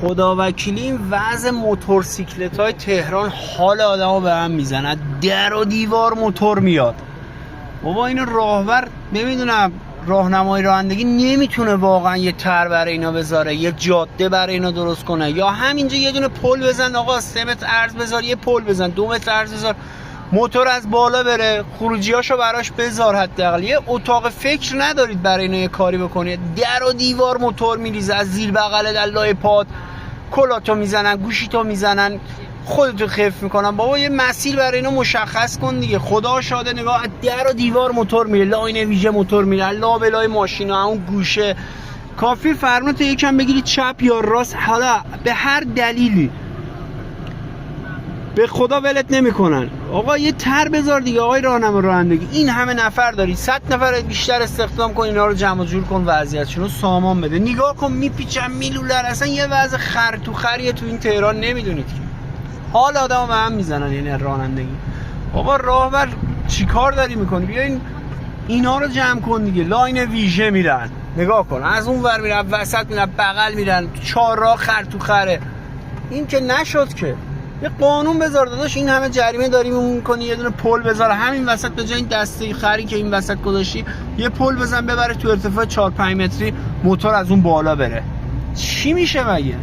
خدا وکیلی این وضع موتورسیکلت های تهران حال آدم ها به هم میزند. در و دیوار موتور میاد بابا. این راهبر نمیدونم راهنمای رانندگی نمیتونه واقعا یه تر برای اینا بذاره، یه جاده برای اینا درست کنه، یا همینجا یه دونه پل بزن آقا، 3 متر عرض بذار، یه پل بزن 2 متر عرض بذار، موتور از بالا بره، خروجیاشو براش بذار. حداقل یه اتاق فکر ندارید برای اینا یه کاری بکنید؟ در و دیوار موتور میریزه از زیر بغل دلای پات، کلاتو میزنن، گوشیتو میزنن، خودتو خف میکنن. بابا یه مسیر برای اینا مشخص کن دیگه. خدا شاده نگاه، در و دیوار موتور میره، لاین ویژه موتور میره، لا بلای ماشینا، اون گوشه کافی فرمونتو یکم بگیرید چپ یا راست، حالا به هر دلیلی به خدا ولت نمیکنن. آقا یه تر بذار دیگه آقای راهنما رانندگی. این همه نفر داری، 100 نفر بیشتر استخدام کن، اینا رو جمع جور کن، وضعیتشون رو سامان بده. نگاه کن میپیچن میلولن، اصلا یه وضع خر تو خریه تو این تهران نمیدونید که. حال آدمو به هم میزنن یعنی رانندگی. بابا راهبر چیکار داری میکنی؟ بیا اینا رو جمع کن دیگه. لاین ویژه میرن، نگاه کن از اون ور میرن، وسط میرن، بغل میرن، چهارراه خر تو خره. این که نشد که. یه قانون بذار داداش. این همه جریمه داری میکنی، یه دونه پل بذار همین وسط، به جای این دسته خری که این وسط گذاشتی یه پل بزن ببره تو ارتفاع 4-5 متری، موتور از اون بالا بره. چی میشه مگه؟